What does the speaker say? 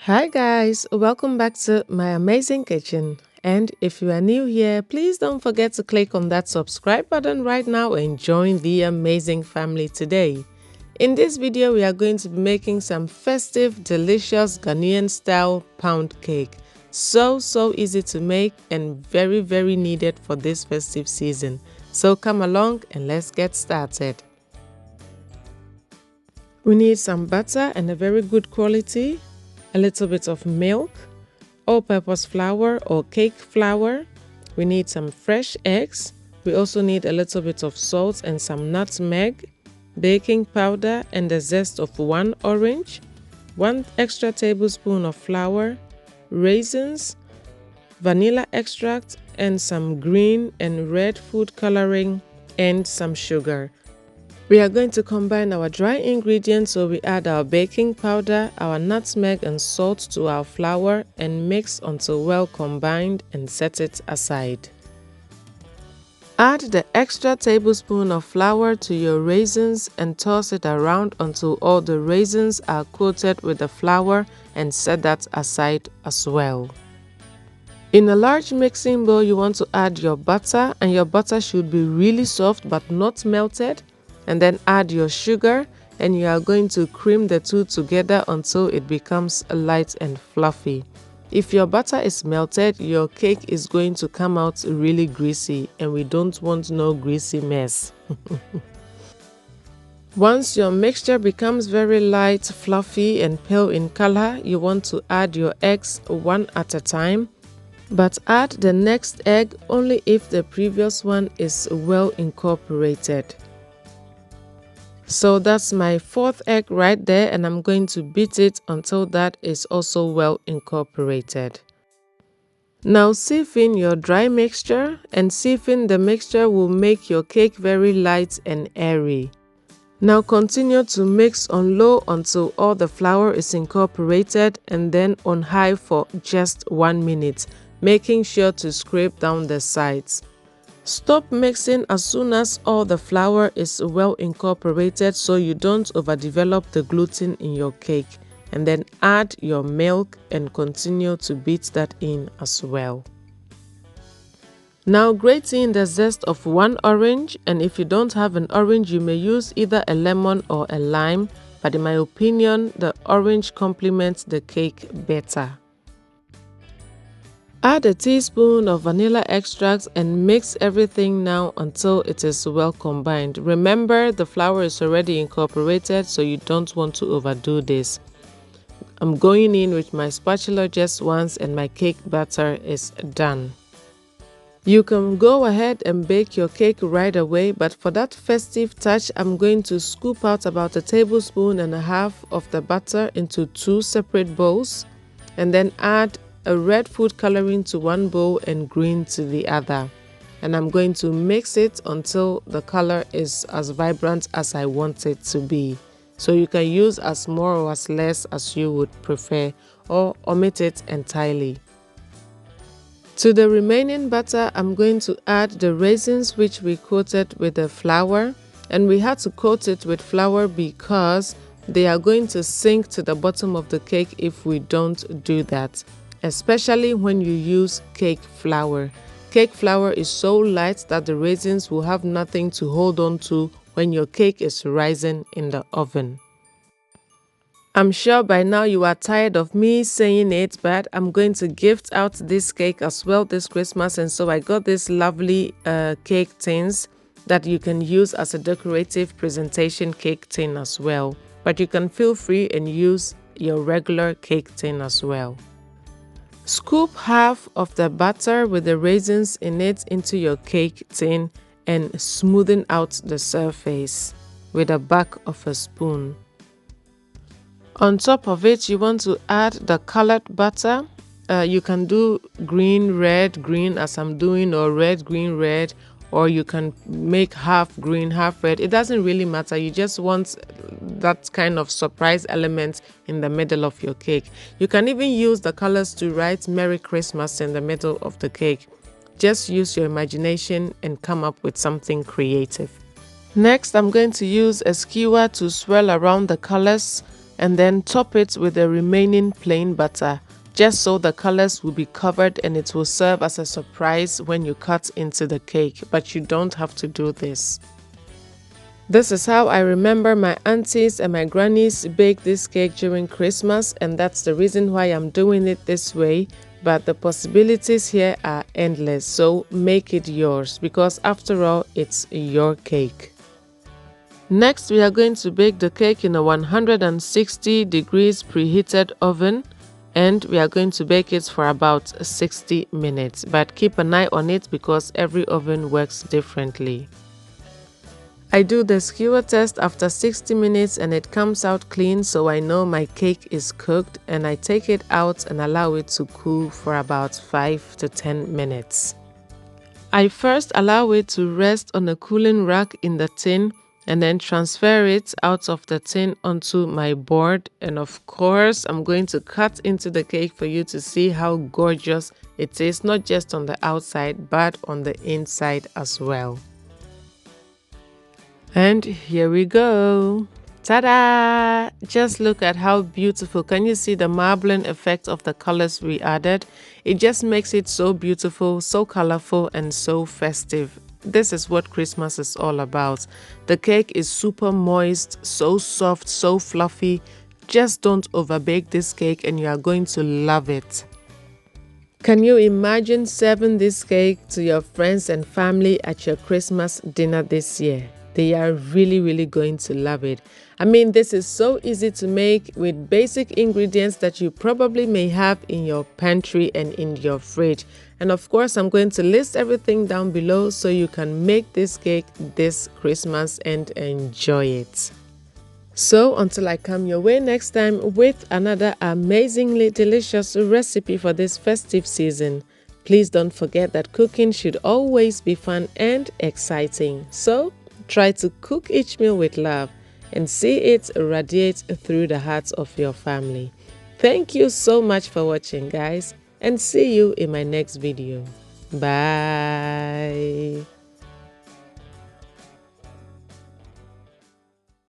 Hi guys, welcome back to my amazing kitchen. And if you are new here, please don't forget to click on that subscribe button right now and join the amazing family today. In this video, we are going to be making some festive, delicious Ghanaian style pound cake. So easy to make and very needed for this festive season. So come along and let's get started. We need some butter and a very good quality, a little bit of milk, all-purpose flour or cake flour. We need some fresh eggs. We also need a little bit of salt and some nutmeg, baking powder and the zest of 1 orange, 1 extra tablespoon of flour, raisins, vanilla extract and some green and red food coloring and some sugar. We are going to combine our dry ingredients, so we add our baking powder, our nutmeg and salt to our flour and mix until well combined and set it aside. Add the extra tablespoon of flour to your raisins and toss it around until all the raisins are coated with the flour and set that aside as well. In a large mixing bowl, you want to add your butter, and your butter should be really soft but not melted. And then add your sugar, and you are going to cream the two together until it becomes light and fluffy. If your butter is melted, your cake is going to come out really greasy, and we don't want no greasy mess. Once your mixture becomes very light, fluffy and pale in color, you want to add your eggs one at a time. But add the next egg only if the previous one is well incorporated. So that's my 4th egg right there, and I'm going to beat it until that is also well incorporated. Now sieve in your dry mixture, and sieving the mixture will make your cake very light and airy. Now continue to mix on low until all the flour is incorporated, and then on high for just 1 minute, making sure to scrape down the sides. Stop mixing as soon as all the flour is well incorporated so you don't overdevelop the gluten in your cake, and then add your milk and continue to beat that in as well. Now grate in the zest of 1 orange, and if you don't have an orange you may use either a lemon or a lime, but in my opinion the orange complements the cake better. Add a teaspoon of vanilla extract and mix everything now until it is well combined. Remember, the flour is already incorporated, so you don't want to overdo this. I'm going in with my spatula just once and my cake batter is done. You can go ahead and bake your cake right away, but for that festive touch, I'm going to scoop out about 1.5 tablespoons of the butter into 2 separate bowls, and then add a red food coloring to 1 bowl and green to the other. And I'm going to mix it until the color is as vibrant as I want it to be. So you can use as more or as less as you would prefer, or omit it entirely. To the remaining butter, I'm going to add the raisins which we coated with the flour. And we had to coat it with flour because they are going to sink to the bottom of the cake if we don't do that, especially when you use cake flour. Cake flour is so light that the raisins will have nothing to hold on to when your cake is rising in the oven. I'm sure by now you are tired of me saying it, but I'm going to gift out this cake as well this Christmas, and so I got these lovely cake tins that you can use as a decorative presentation cake tin as well. But you can feel free and use your regular cake tin as well. Scoop half of the batter with the raisins in it into your cake tin and smoothen out the surface with the back of a spoon. On top of it, you want to add the colored butter. You can do green, red, green as I'm doing, or red, green, red, or you can make half green, half red. It doesn't really matter. You just want that kind of surprise element in the middle of your cake. You can even use the colors to write Merry Christmas in the middle of the cake. Just use your imagination and come up with something creative. Next, I'm going to use a skewer to swirl around the colors and then top it with the remaining plain butter, just so the colors will be covered and it will serve as a surprise when you cut into the cake, but you don't have to do this. This is how I remember my aunties and my grannies bake this cake during Christmas, and that's the reason why I'm doing it this way. But the possibilities here are endless, so make it yours, because after all, it's your cake. Next, we are going to bake the cake in a 160 degrees preheated oven, and we are going to bake it for about 60 minutes. But keep an eye on it because every oven works differently. I do the skewer test after 60 minutes and it comes out clean, so I know my cake is cooked, and I take it out and allow it to cool for about 5 to 10 minutes. I first allow it to rest on a cooling rack in the tin and then transfer it out of the tin onto my board, and of course I'm going to cut into the cake for you to see how gorgeous it is, not just on the outside but on the inside as well. And here we go. Ta-da! Just look at how beautiful. Can you see the marbling effect of the colors we added? It just makes it so beautiful, so colorful, and so festive. This is what Christmas is all about. The cake is super moist, so soft, so fluffy. Just don't overbake this cake and you are going to love it. Can you imagine serving this cake to your friends and family at your Christmas dinner this year? They are really going to love it. I mean, this is so easy to make with basic ingredients that you probably may have in your pantry and in your fridge. And of course, I'm going to list everything down below so you can make this cake this Christmas and enjoy it. So until I come your way next time with another amazingly delicious recipe for this festive season, please don't forget that cooking should always be fun and exciting. So try to cook each meal with love and see it radiate through the hearts of your family. Thank you so much for watching, guys, and see you in my next video. Bye.